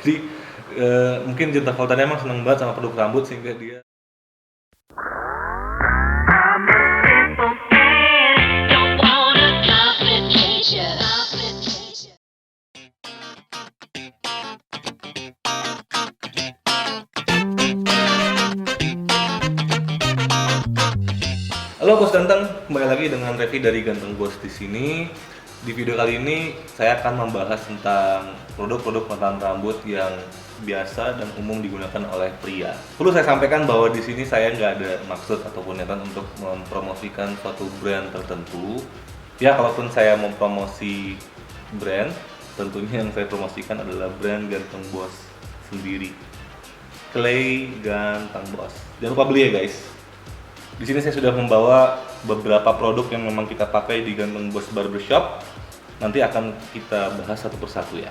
Jadi mungkin John Travolta emang seneng banget sama produk rambut sehingga dia. Halo Bos Ganteng, kembali lagi dengan Revi dari Ganteng Bos di sini. Di video kali ini saya akan membahas tentang produk-produk penataan rambut yang biasa dan umum digunakan oleh pria. Perlu saya sampaikan bahwa di sini saya nggak ada maksud ataupun niatan untuk mempromosikan suatu brand tertentu. Ya, kalaupun saya mempromosi brand, tentunya yang saya promosikan adalah brand Ganteng Bos sendiri. Clay Ganteng Bos. Jangan lupa beli ya guys. Di sini saya sudah membawa beberapa produk yang memang kita pakai di Ganteng Bos Barbershop. Nanti akan kita bahas satu persatu ya.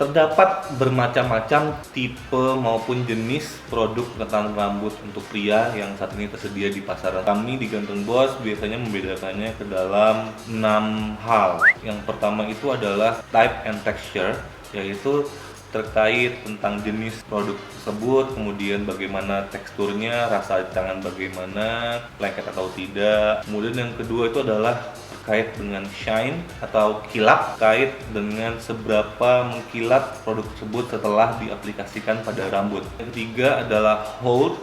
Terdapat bermacam-macam tipe maupun jenis produk penataan rambut untuk pria yang saat ini tersedia di pasaran. Kami di Ganteng Bos biasanya membedakannya ke dalam 6 hal. Yang pertama itu adalah type and texture, yaitu terkait tentang jenis produk tersebut, kemudian bagaimana teksturnya, rasa tangan bagaimana, lengket atau tidak. Kemudian yang kedua itu adalah terkait dengan shine atau kilap, terkait dengan seberapa mengkilat produk tersebut setelah diaplikasikan pada rambut. Yang ketiga adalah hold,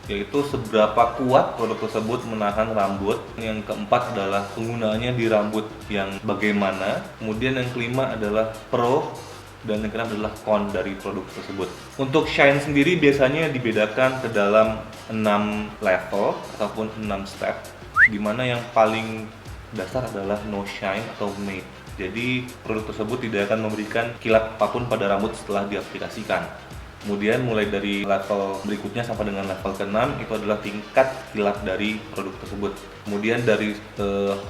yaitu seberapa kuat produk tersebut menahan rambut. Yang keempat adalah penggunaannya di rambut yang bagaimana. Kemudian yang kelima adalah pro, dan yang keenam adalah con dari produk tersebut. Untuk shine sendiri biasanya dibedakan ke dalam 6 level ataupun 6 step, dimana yang paling dasar adalah no shine atau matte. Jadi produk tersebut tidak akan memberikan kilat apapun pada rambut setelah diaplikasikan. Kemudian mulai dari level berikutnya sampai dengan level ke-6 itu adalah tingkat kilat dari produk tersebut. Kemudian dari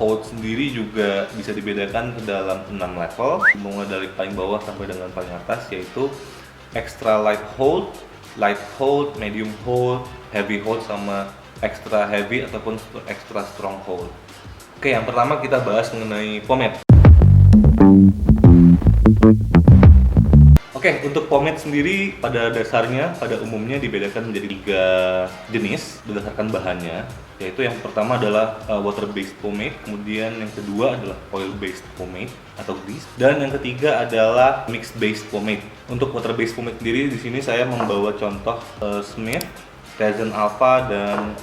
hold sendiri juga bisa dibedakan ke dalam 6 level, mulai dari paling bawah sampai dengan paling atas, yaitu extra light hold, medium hold, heavy hold, sama extra heavy ataupun extra strong hold. Oke, yang pertama kita bahas mengenai pomade. Oke, untuk pomade sendiri pada dasarnya, pada umumnya dibedakan menjadi 3 jenis berdasarkan bahannya, yaitu yang pertama adalah water based pomade, kemudian yang kedua adalah oil based pomade atau grease, dan yang ketiga adalah mix based pomade. Untuk water based pomade sendiri di sini saya membawa contoh Smith, Resin Alpha, dan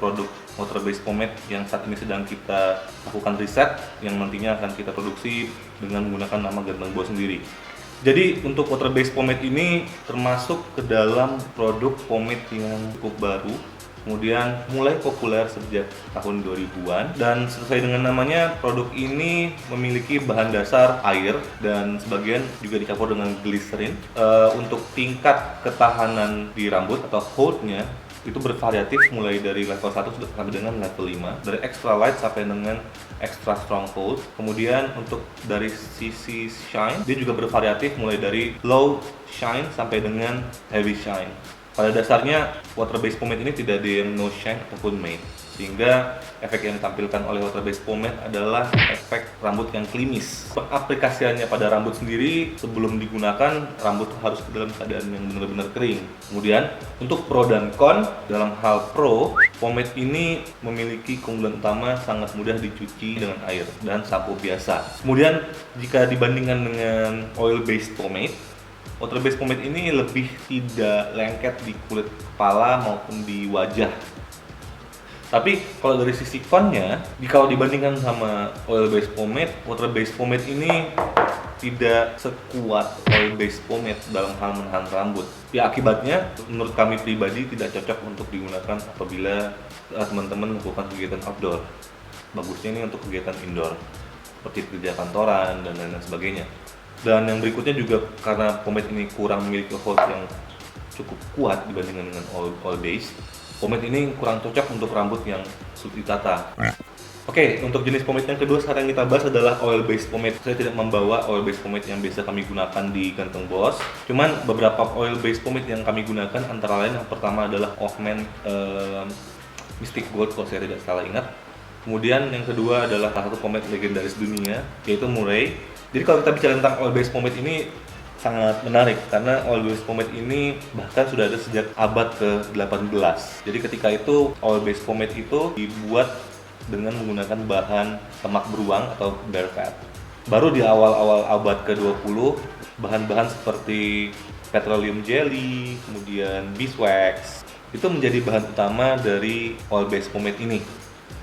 produk water based pomade yang saat ini sedang kita lakukan riset yang nantinya akan kita produksi dengan menggunakan nama Ganteng Bos sendiri. Jadi untuk water based pomade ini termasuk ke dalam produk pomade yang cukup baru, kemudian mulai populer sejak tahun 2000-an, dan sesuai dengan namanya, produk ini memiliki bahan dasar air dan sebagian juga dicampur dengan glycerin. Untuk tingkat ketahanan di rambut atau hold-nya itu bervariatif mulai dari level 1 sampai dengan level 5, dari extra light sampai dengan extra strong hold. Kemudian untuk dari sisi shine dia juga bervariatif mulai dari low shine sampai dengan heavy shine. Pada dasarnya water based pomade ini tidak ada yang no shine ataupun matte, sehingga efek yang ditampilkan oleh water based pomade adalah efek rambut yang klimis. Aplikasiannya pada rambut sendiri, sebelum digunakan rambut harus dalam keadaan yang benar-benar kering. Kemudian untuk pro dan con, dalam hal pro, pomade ini memiliki keunggulan utama, sangat mudah dicuci dengan air dan sampo biasa. Kemudian jika dibandingkan dengan oil based pomade, water based pomade ini lebih tidak lengket di kulit kepala maupun di wajah. Tapi kalau dari sisi connya, kalau dibandingkan sama oil based pomade, water based pomade ini tidak sekuat oil based pomade dalam hal menahan rambut. Ya, akibatnya menurut kami pribadi tidak cocok untuk digunakan apabila teman-teman melakukan kegiatan outdoor. Bagusnya ini untuk kegiatan indoor seperti kerja kantoran dan lain-lain sebagainya. Dan yang berikutnya juga karena pomade ini kurang memiliki hold yang cukup kuat dibandingkan dengan oil based, pomade ini kurang cocok untuk rambut yang sulit ditata. Oke, untuk jenis pomade yang kedua sekarang yang kita bahas adalah oil based pomade. Saya tidak membawa oil based pomade yang biasa kami gunakan di Ganteng Bos. Cuman beberapa oil based pomade yang kami gunakan antara lain yang pertama adalah Oakman Mystic Gold kalau saya tidak salah ingat. Kemudian yang kedua adalah salah satu pomade legendaris dunia, yaitu Murray. Jadi kalau kita bicara tentang oil based pomade ini, sangat menarik karena oil based pomade ini bahkan sudah ada sejak abad ke-18. Jadi ketika itu oil based pomade itu dibuat dengan menggunakan bahan lemak beruang atau bear fat. Baru di awal-awal abad ke-20, bahan-bahan seperti petroleum jelly, kemudian beeswax itu menjadi bahan utama dari oil based pomade ini.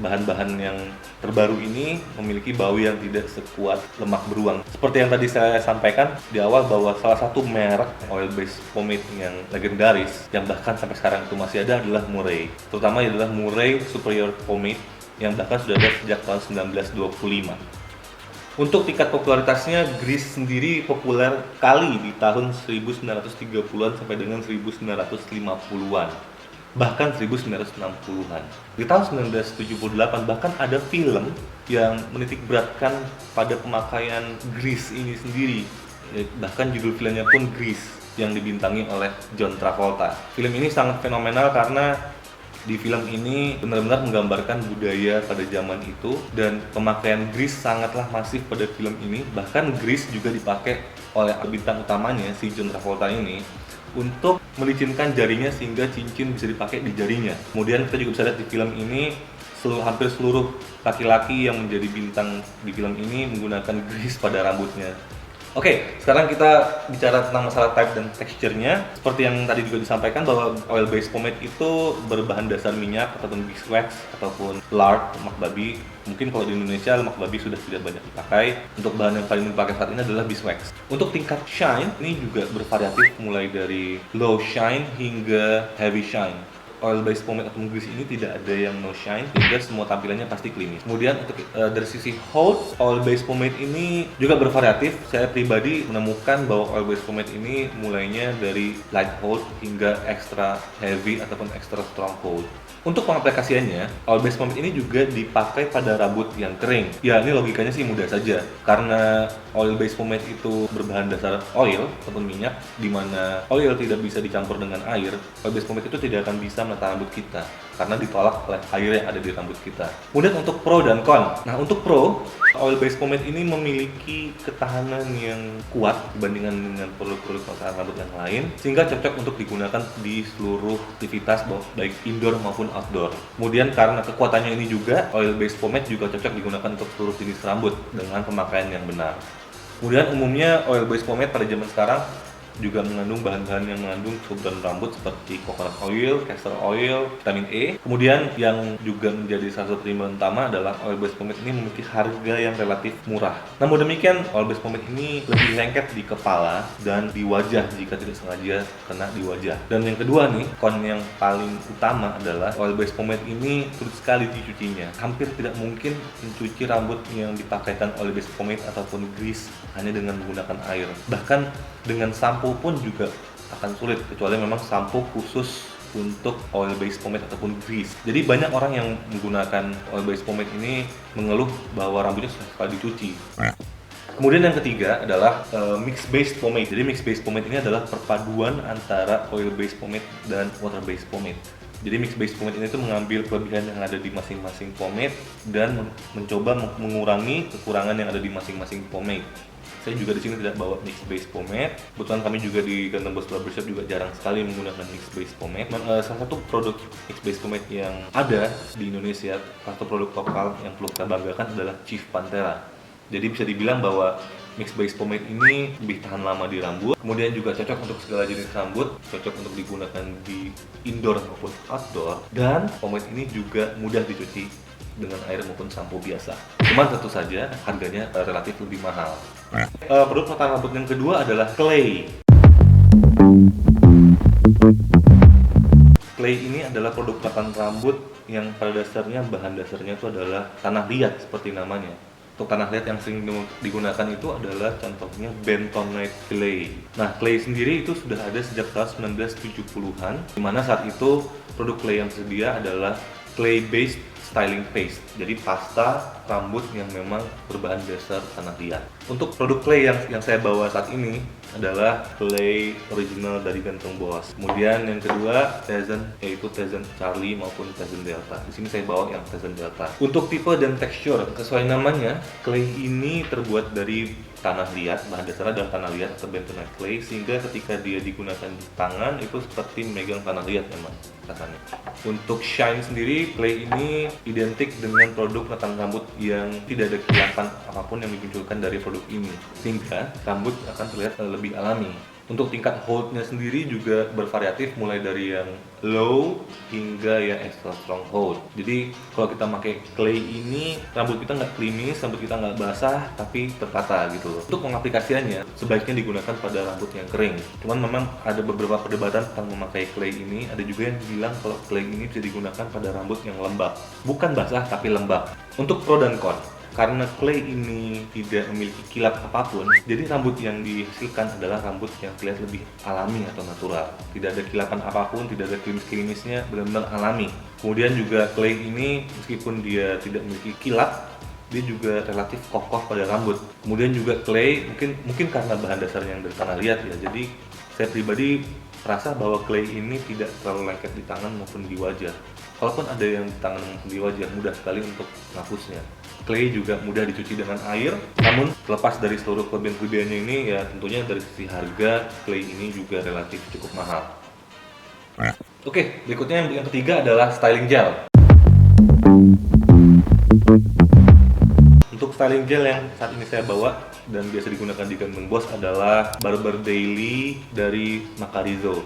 Bahan-bahan yang terbaru ini memiliki bau yang tidak sekuat lemak beruang. Seperti yang tadi saya sampaikan di awal bahwa salah satu merek oil based pomade yang legendaris yang bahkan sampai sekarang itu masih ada adalah Murray. Terutama adalah Murray Superior Pomade yang bahkan sudah ada sejak tahun 1925. Untuk tingkat popularitasnya, Grease sendiri populer kali di tahun 1930-an sampai dengan 1950-an. Bahkan 1960-an. Di tahun 1978 bahkan ada film yang menitik beratkan pada pemakaian grease ini sendiri. Bahkan judul filmnya pun Grease yang dibintangi oleh John Travolta. Film ini sangat fenomenal karena di film ini benar-benar menggambarkan budaya pada zaman itu dan pemakaian grease sangatlah masif pada film ini. Bahkan grease juga dipakai oleh bintang utamanya si John Travolta ini untuk melicinkan jarinya sehingga cincin bisa dipakai di jarinya. Kemudian kita juga bisa lihat di film ini hampir seluruh laki-laki yang menjadi bintang di film ini menggunakan grease pada rambutnya. Oke, sekarang kita bicara tentang masalah type dan teksturnya. Seperti yang tadi juga disampaikan bahwa oil based pomade itu berbahan dasar minyak ataupun beeswax ataupun lard, lemak babi. Mungkin kalau di Indonesia lemak babi sudah tidak banyak dipakai. Untuk bahan yang paling dipakai saat ini adalah beeswax. Untuk tingkat shine ini juga bervariatif mulai dari low shine hingga heavy shine. Oil based pomade atau grease ini tidak ada yang no shine sehingga semua tampilannya pasti klinis. Kemudian untuk dari sisi hold, oil based pomade ini juga bervariatif. Saya pribadi menemukan bahwa oil based pomade ini mulainya dari light hold hingga extra heavy ataupun extra strong hold. Untuk pengaplikasiannya, oil based pomade ini juga dipakai pada rambut yang kering. Ya, ini logikanya sih mudah saja. Karena oil based pomade itu berbahan dasar oil ataupun minyak, di mana oil tidak bisa dicampur dengan air, oil based pomade itu tidak akan bisa menata rambut kita karena ditolak oleh air yang ada di rambut kita. Kemudian untuk pro dan con. Nah, untuk pro, oil based pomade ini memiliki ketahanan yang kuat dibandingkan dengan produk-produk pengetahanan rambut yang lain, sehingga cocok untuk digunakan di seluruh aktivitas baik indoor maupun outdoor. Kemudian karena kekuatannya ini juga, oil based pomade juga cocok digunakan untuk seluruh jenis rambut dengan pemakaian yang benar. Kemudian umumnya oil based pomade pada zaman sekarang juga mengandung bahan-bahan yang mengandung kesuburan rambut seperti coconut oil, castor oil, vitamin E. Kemudian yang juga menjadi salah satu pertimbangan utama adalah oil based pomade ini memiliki harga yang relatif murah. Namun demikian, oil based pomade ini lebih lengket di kepala dan di wajah jika tidak sengaja kena di wajah. Dan yang kedua nih, kon yang paling utama adalah oil based pomade ini sulit sekali dicucinya. Hampir tidak mungkin mencuci rambut yang dipakaikan oil based pomade ataupun grease hanya dengan menggunakan air. Bahkan dengan sampo pun juga akan sulit kecuali memang sampo khusus untuk oil based pomade ataupun grease. Jadi banyak orang yang menggunakan oil based pomade ini mengeluh bahwa rambutnya susah sekali dicuci. Kemudian yang ketiga adalah mix based pomade. Jadi mix based pomade ini adalah perpaduan antara oil based pomade dan water based pomade. Jadi mix based pomade ini tuh mengambil kelebihan yang ada di masing-masing pomade dan mencoba mengurangi kekurangan yang ada di masing-masing pomade. Saya juga di sini tidak bawa mix based pomade. Kebetulan kami juga di Ganteng Bos Barbershop juga jarang sekali menggunakan mix based pomade. Salah satu produk mix based pomade yang ada di Indonesia, satu produk lokal yang perlu kita banggakan adalah Chief Panthera. Jadi bisa dibilang bahwa mix based pomade ini lebih tahan lama di rambut, kemudian juga cocok untuk segala jenis rambut, cocok untuk digunakan di indoor maupun outdoor, dan pomade ini juga mudah dicuci dengan air maupun sampo biasa. Cuman tentu saja harganya relatif lebih mahal. Produk penataan rambut yang kedua adalah clay. Clay ini adalah produk penataan rambut yang pada dasarnya bahan dasarnya itu adalah tanah liat seperti namanya. Untuk tanah liat yang sering digunakan itu adalah contohnya bentonite clay. Nah, clay sendiri itu sudah ada sejak tahun 1970-an, di mana saat itu produk clay yang tersedia adalah clay based styling paste, jadi pasta rambut yang memang berbahan dasar tanah liat. Untuk produk clay yang saya bawa saat ini adalah clay original dari Ganteng Bos. Kemudian yang kedua Tezen, yaitu Tezen Charlie maupun Tezen Delta. Di sini saya bawa yang Tezen Delta. Untuk tipe dan tekstur, sesuai namanya, clay ini terbuat dari tanah liat, bahan dasarnya adalah tanah liat atau bentonite clay, sehingga ketika dia digunakan di tangan itu seperti memegang tanah liat memang rasanya. Untuk shine sendiri, clay ini identik dengan produk penataan rambut yang tidak ada kilapan apapun yang dimunculkan dari produk ini, sehingga rambut akan terlihat lebih alami. Untuk tingkat hold-nya sendiri juga bervariatif, mulai dari yang low hingga yang extra strong hold. Jadi kalau kita pakai clay ini, rambut kita nggak klimis, rambut kita nggak basah, tapi tertata gitu loh. Untuk pengaplikasiannya, sebaiknya digunakan pada rambut yang kering. Cuman memang ada beberapa perdebatan tentang memakai clay ini. Ada juga yang bilang kalau clay ini bisa digunakan pada rambut yang lembab, bukan basah tapi lembab. Untuk pro dan con, karena clay ini tidak memiliki kilap apapun, jadi rambut yang dihasilkan adalah rambut yang terlihat lebih alami atau natural. Tidak ada kilapan apapun, tidak ada klimis-klimisnya, benar-benar alami. Kemudian juga clay ini meskipun dia tidak memiliki kilap, dia juga relatif kokoh pada rambut. Kemudian juga clay mungkin karena bahan dasarnya yang dari tanah liat ya. Jadi saya pribadi merasa bahwa clay ini tidak terlalu lengket di tangan maupun di wajah. Kalaupun ada yang di tangan maupun di wajah, mudah sekali untuk menghapusnya. Clay juga mudah dicuci dengan air, namun terlepas dari seluruh kelebihan-kelebihannya ini, ya tentunya dari sisi harga, clay ini juga relatif cukup mahal. Oke, berikutnya yang ketiga adalah styling gel. Untuk styling gel yang saat ini saya bawa dan biasa digunakan di Gangnam Boss adalah Barber Daily dari Macarizo.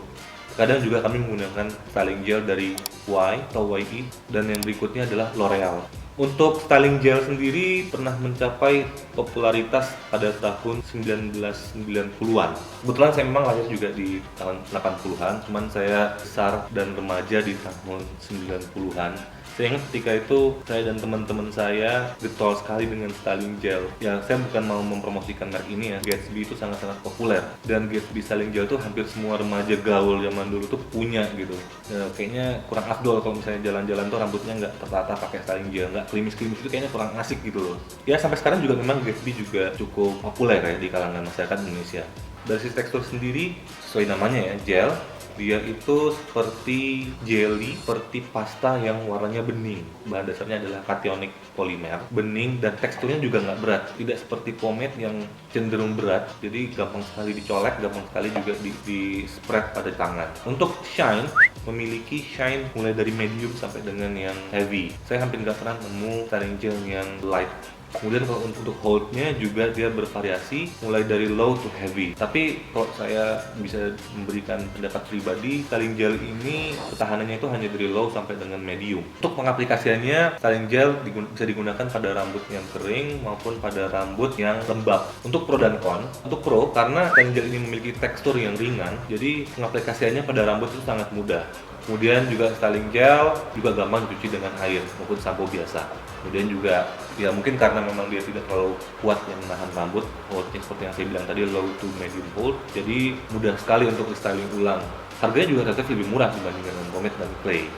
Kadang juga kami menggunakan styling gel dari Y atau YE, dan yang berikutnya adalah L'Oreal. Untuk styling gel sendiri pernah mencapai popularitas pada tahun 1990-an. Kebetulan saya memang lahir juga di tahun 80-an, cuman saya besar dan remaja di tahun 90-an. Saya ingat ketika itu saya dan teman-teman saya getol sekali dengan styling gel. Ya, saya bukan mau mempromosikan merek ini ya. Gatsby itu sangat-sangat populer, dan Gatsby styling gel itu hampir semua remaja gaul zaman dulu tuh punya gitu. Ya, kayaknya kurang afdol kalau misalnya jalan-jalan tuh rambutnya nggak tertata pakai styling gel, nggak klimis-klimis, itu kayaknya kurang asik gitu loh. Ya, sampai sekarang juga memang Gatsby juga cukup populer ya di kalangan masyarakat Indonesia. Dari sisi tekstur sendiri, sesuai namanya ya, gel, dia itu seperti jelly, seperti pasta yang warnanya bening. Bahan dasarnya adalah cationic polymer, bening, dan teksturnya juga nggak berat. Tidak seperti pomade yang cenderung berat, jadi gampang sekali dicolek, gampang sekali juga di spread pada tangan. Untuk shine, memiliki shine mulai dari medium sampai dengan yang heavy. Saya hampir nggak pernah nemu styling gel yang light. Kemudian kalau untuk hold-nya juga dia bervariasi mulai dari low to heavy. Tapi kalau saya bisa memberikan pendapat pribadi, styling gel ini ketahanannya itu hanya dari low sampai dengan medium. Untuk pengaplikasiannya, styling gel bisa digunakan pada rambut yang kering maupun pada rambut yang lembab. Untuk pro dan con, untuk pro karena styling gel ini memiliki tekstur yang ringan, jadi pengaplikasiannya pada rambut itu sangat mudah. Kemudian juga styling gel juga gampang dicuci dengan air maupun sampo biasa. Kemudian juga ya mungkin karena memang dia tidak terlalu kuat yang menahan rambut, holdnya seperti yang saya bilang tadi, low to medium hold, jadi mudah sekali untuk styling ulang. Harganya juga relatif lebih murah dibandingkan dengan pomade dan clay.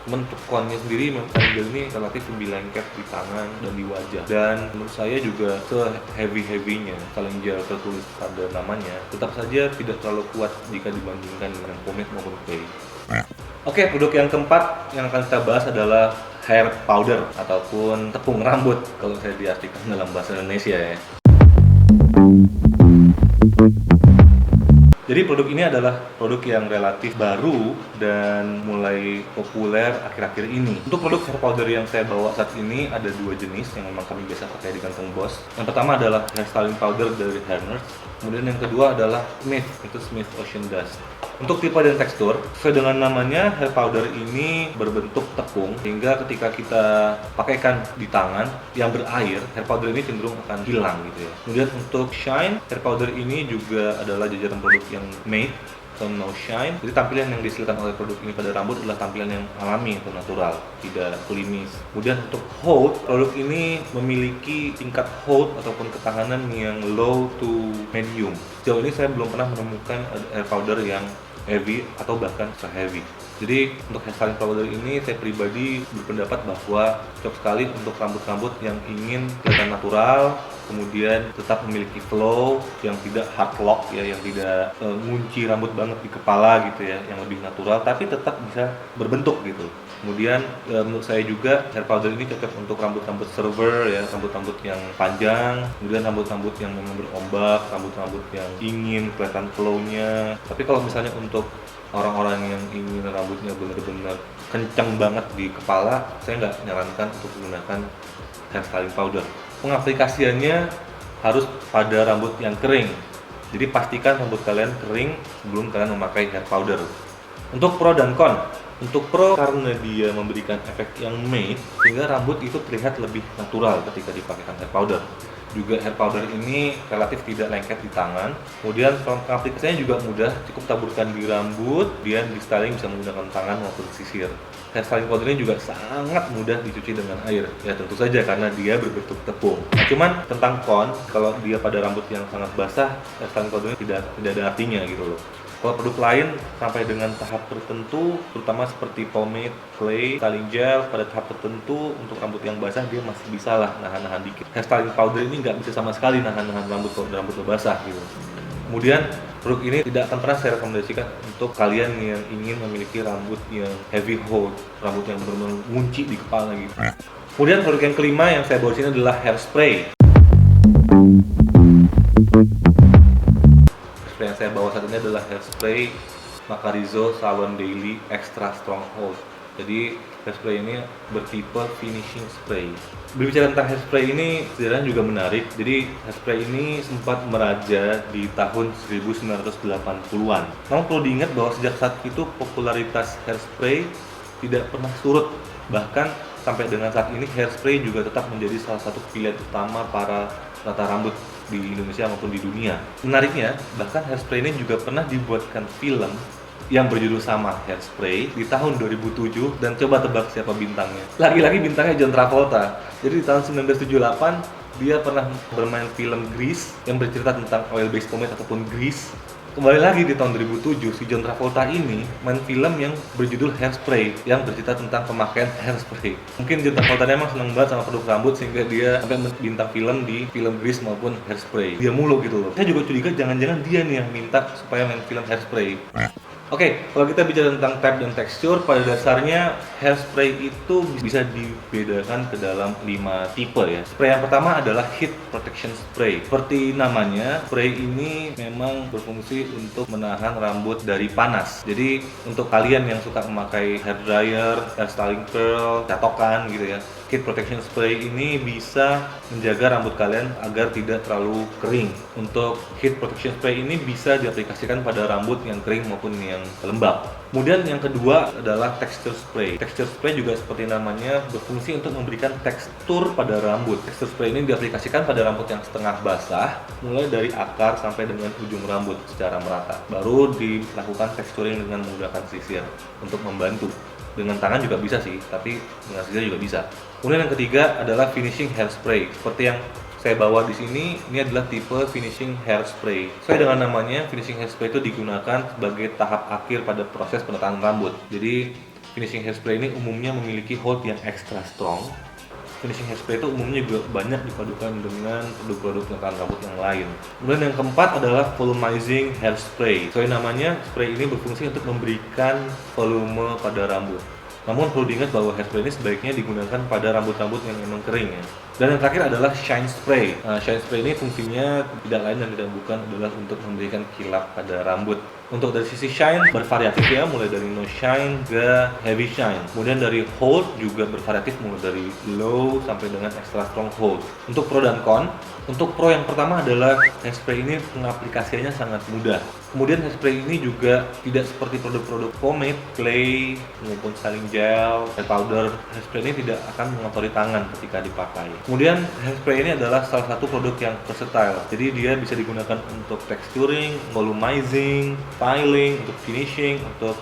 Cuman untuk connya sendiri, styling gel ini relatif lebih lengket di tangan dan di wajah. Dan menurut saya juga se-heavy-heavynya styling gel tertulis pada namanya, tetap saja tidak terlalu kuat jika dibandingkan dengan pomade maupun clay. Oke, produk yang keempat yang akan kita bahas adalah hair powder ataupun tepung rambut kalau saya diartikan dalam bahasa Indonesia ya. Jadi produk ini adalah produk yang relatif baru dan mulai populer akhir-akhir ini. Untuk produk hair powder yang saya bawa saat ini ada dua jenis yang memang kami biasa pakai di Gangnam Boss. Yang pertama adalah hair styling powder dari Hairners. Kemudian yang kedua adalah Smith, itu Smith Ocean Dust. Untuk tipe dan tekstur, sesuai dengan namanya, hair powder ini berbentuk tepung, sehingga ketika kita pakaikan di tangan yang berair, hair powder ini cenderung akan hilang gitu ya. Kemudian untuk shine, hair powder ini juga adalah jajaran produk yang made atau no shine. Jadi tampilan yang dihasilkan oleh produk ini pada rambut adalah tampilan yang alami atau natural, tidak klimis. Kemudian untuk hold, produk ini memiliki tingkat hold ataupun ketahanan yang low to medium. Sejauh ini saya belum pernah menemukan hair powder yang heavy atau bahkan extra heavy. Jadi untuk hairstyling powder ini saya pribadi berpendapat bahwa cocok sekali untuk rambut-rambut yang ingin kelihatan natural, kemudian tetap memiliki flow yang tidak hard lock ya, yang tidak ngunci rambut banget di kepala gitu ya, yang lebih natural tapi tetap bisa berbentuk gitu. Kemudian menurut saya juga hair powder ini cocok untuk rambut-rambut server ya, rambut-rambut yang panjang, kemudian rambut-rambut yang memang berombak, rambut-rambut yang ingin kelihatan flow-nya. Tapi kalau misalnya untuk orang-orang yang ingin rambutnya benar-benar kencang banget di kepala, saya nggak nyarankan untuk menggunakan hair styling powder. Pengaplikasiannya harus pada rambut yang kering. Jadi pastikan rambut kalian kering sebelum kalian memakai hair powder. Untuk pro dan con. Untuk pro karena dia memberikan efek yang matte sehingga rambut itu terlihat lebih natural ketika dipakaikan hair powder. Juga hair powder ini relatif tidak lengket di tangan. Kemudian aplikasinya juga mudah, cukup taburkan di rambut, kemudian di styling bisa menggunakan tangan maupun sisir. Hair styling powder ini juga sangat mudah dicuci dengan air. Ya tentu saja karena dia berbentuk tepung. Nah, cuman tentang con, kalau dia pada rambut yang sangat basah, hair styling powder ini tidak ada artinya gitu loh. Kalau produk lain sampai dengan tahap tertentu, terutama seperti pomade, clay, styling gel, pada tahap tertentu untuk rambut yang basah dia masih bisa lah nahan-nahan dikit. Hair styling powder ini nggak bisa sama sekali nahan-nahan rambut kalau rambut basah gitu. Kemudian produk ini tidak akan pernah saya rekomendasikan untuk kalian yang ingin memiliki rambut yang heavy hold, rambut yang benar-benar ngunci di kepala gitu. Kemudian produk yang kelima yang saya bawa sini adalah hairspray. Yang saya bawa saat ini adalah hairspray Macarizo Salon Daily Extra Strong Hold. Jadi hairspray ini bertipe finishing spray. Berbicara tentang hairspray ini sebenarnya juga menarik. Jadi hairspray ini sempat meraja di tahun 1980-an. Namun perlu diingat bahwa sejak saat itu popularitas hairspray tidak pernah surut. Bahkan sampai dengan saat ini hairspray juga tetap menjadi salah satu pilihan utama para penata rambut di Indonesia maupun di dunia. Menariknya, bahkan hairspray ini juga pernah dibuatkan film yang berjudul sama, Hairspray, di tahun 2007, dan coba tebak siapa bintangnya. Lagi-lagi bintangnya John Travolta. Jadi di tahun 1978 dia pernah bermain film Grease yang bercerita tentang oil based pomade ataupun grease. Kembali lagi di tahun 2007, si John Travolta ini main film yang berjudul Hairspray yang bercerita tentang pemakaian hairspray. Mungkin John Travolta emang seneng banget sama produk rambut sehingga dia sampai bintang film di film Grease maupun Hairspray. Dia mulu gitu loh. Saya juga curiga jangan-jangan dia nih yang minta supaya main film Hairspray. Oke, kalau kita bicara tentang type dan tekstur, pada dasarnya hairspray itu bisa dibedakan ke dalam 5 tipe ya. Spray yang pertama adalah heat protection spray. Seperti namanya, spray ini memang berfungsi untuk menahan rambut dari panas. Jadi untuk kalian yang suka memakai hair dryer, hair styling curl, catokan gitu ya, heat protection spray ini bisa menjaga rambut kalian agar tidak terlalu kering. Untuk heat protection spray ini bisa diaplikasikan pada rambut yang kering maupun yang lembab. Kemudian yang kedua adalah texture spray. Texture spray juga seperti namanya berfungsi untuk memberikan tekstur pada rambut. Texture spray ini diaplikasikan pada rambut yang setengah basah, mulai dari akar sampai dengan ujung rambut secara merata. Baru dilakukan texturing dengan menggunakan sisir untuk membantu. Dengan tangan juga bisa sih, tapi dengan sisir juga bisa. Kemudian yang ketiga adalah finishing hairspray. Seperti yang saya bawa di sini, ini adalah tipe finishing hairspray. Sesuai dengan namanya, finishing hairspray itu digunakan sebagai tahap akhir pada proses penataan rambut. Jadi, finishing hairspray ini umumnya memiliki hold yang extra strong. Finishing hairspray itu umumnya juga banyak dipadukan dengan produk-produk penataan rambut yang lain. Kemudian yang keempat adalah volumizing hairspray. Sesuai namanya, spray ini berfungsi untuk memberikan volume pada rambut. Namun perlu diingat bahwa hairspray ini sebaiknya digunakan pada rambut-rambut yang memang kering ya. Dan yang terakhir adalah shine spray. Shine spray ini fungsinya tidak lain dan tidak bukan adalah untuk memberikan kilap pada rambut. Untuk dari sisi shine bervariatif ya, mulai dari no shine ke heavy shine. Kemudian dari hold juga bervariatif, mulai dari low sampai dengan extra strong hold. Untuk pro dan con, untuk pro yang pertama adalah hairspray ini pengaplikasiannya sangat mudah. Kemudian hairspray ini juga tidak seperti produk-produk pomade, clay, maupun styling gel, hair powder. Hairspray ini tidak akan mengotori tangan ketika dipakai. Kemudian hairspray ini adalah salah satu produk yang versatile. Jadi dia bisa digunakan untuk texturing, volumizing, styling, untuk finishing, untuk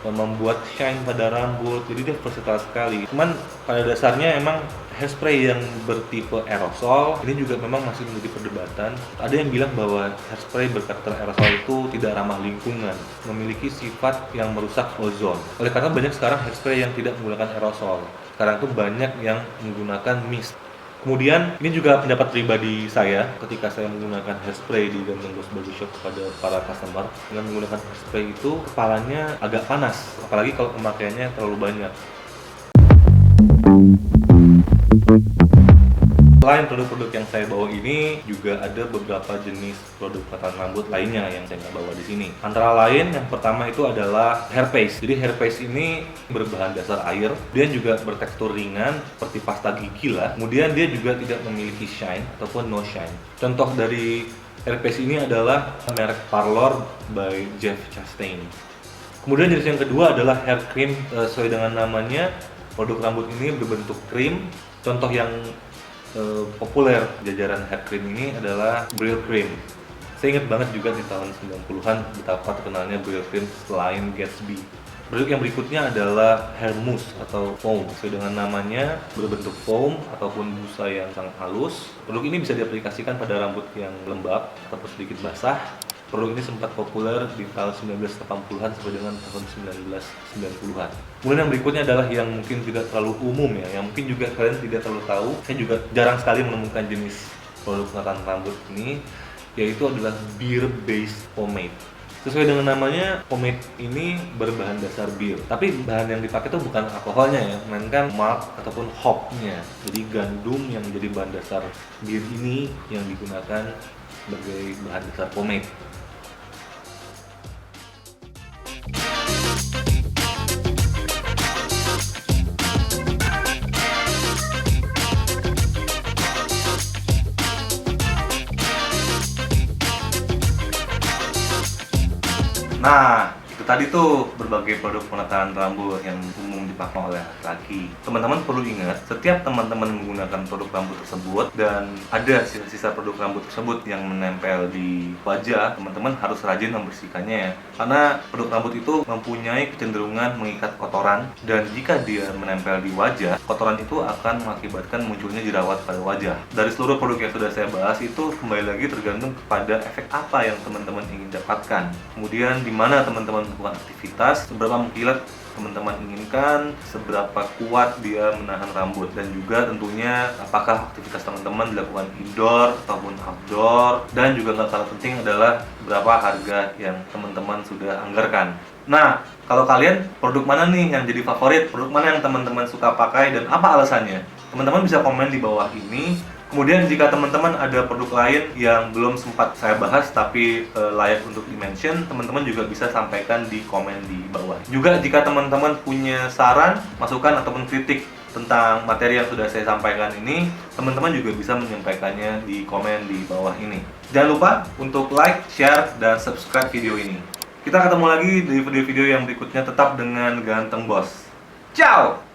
membuat shine pada rambut. Jadi dia versatile sekali. Cuman pada dasarnya emang Hairspray yang bertipe aerosol ini juga memang masih menjadi perdebatan. Ada yang bilang bahwa hairspray berkarakter aerosol itu tidak ramah lingkungan, memiliki sifat yang merusak ozon. Oleh karena banyak sekarang hairspray yang tidak menggunakan aerosol. Sekarang itu banyak yang menggunakan mist. Kemudian ini juga pendapat pribadi saya ketika saya menggunakan hairspray di Ganteng Boss Barbershop kepada para customer. Dengan menggunakan hairspray itu kepalanya agak panas, apalagi kalau pemakaiannya terlalu banyak. Selain produk-produk yang saya bawa ini, juga ada beberapa jenis produk perawatan rambut lainnya yang saya nggak bawa di sini. Antara lain, yang pertama itu adalah hair paste. Jadi hair paste ini berbahan dasar air, dia juga bertekstur ringan seperti pasta gigi lah. Kemudian dia juga tidak memiliki shine ataupun no shine. Contoh dari hair paste ini adalah merek Parlor by Jeff Chastain. Kemudian jenis yang kedua adalah hair cream. Sesuai dengan namanya, produk rambut ini berbentuk krim. Contoh yang populer jajaran hair cream ini adalah Bril Cream. Saya ingat banget juga di tahun 90-an betapa terkenalnya Bril Cream selain Gatsby. Produk yang berikutnya adalah hair mousse atau foam. Sesuai dengan namanya, berbentuk foam ataupun busa yang sangat halus. Produk ini bisa diaplikasikan pada rambut yang lembab ataupun sedikit basah. Produk ini sempat populer di tahun 1980-an sampai dengan tahun 1990-an. Kemudian yang berikutnya adalah yang mungkin tidak terlalu umum ya, yang mungkin juga kalian tidak terlalu tahu. Saya juga jarang sekali menemukan jenis produk penataan rambut ini, yaitu adalah beer based pomade. Sesuai dengan namanya, pomade ini berbahan dasar bir. Tapi bahan yang dipakai itu bukan alkoholnya ya, melainkan malt ataupun hopnya. Jadi gandum yang menjadi bahan dasar bir ini yang digunakan sebagai bahan dasar pomade. Nah, itu tadi tuh berbagai produk penataan rambut yang umum dipakai oleh laki-laki. Teman-teman perlu ingat, setiap teman-teman menggunakan produk rambut tersebut dan ada sisa-sisa produk rambut tersebut yang menempel di wajah, teman-teman harus rajin membersihkannya ya. Karena produk rambut itu mempunyai kecenderungan mengikat kotoran, dan jika dia menempel di wajah, kotoran itu akan mengakibatkan munculnya jerawat pada wajah. Dari seluruh produk yang sudah saya bahas itu kembali lagi tergantung kepada efek apa yang teman-teman ingin dapatkan. Kemudian di mana teman-teman melakukan aktivitas, seberapa mengkilat teman-teman inginkan, seberapa kuat dia menahan rambut, dan juga tentunya apakah aktivitas teman-teman dilakukan indoor ataupun outdoor, dan juga nggak kalah penting adalah berapa harga yang teman-teman sudah anggarkan. Nah, kalau kalian produk mana nih yang jadi favorit, produk mana yang teman-teman suka pakai dan apa alasannya? Teman-teman bisa komen di bawah ini. Kemudian jika teman-teman ada produk lain yang belum sempat saya bahas tapi layak untuk di-mention, teman-teman juga bisa sampaikan di komen di bawah. Juga jika teman-teman punya saran, masukan ataupun kritik tentang materi yang sudah saya sampaikan ini, teman-teman juga bisa menyampaikannya di komen di bawah ini. Jangan lupa untuk like, share, dan subscribe video ini. Kita ketemu lagi di video-video yang berikutnya, tetap dengan Ganteng Boss. Ciao!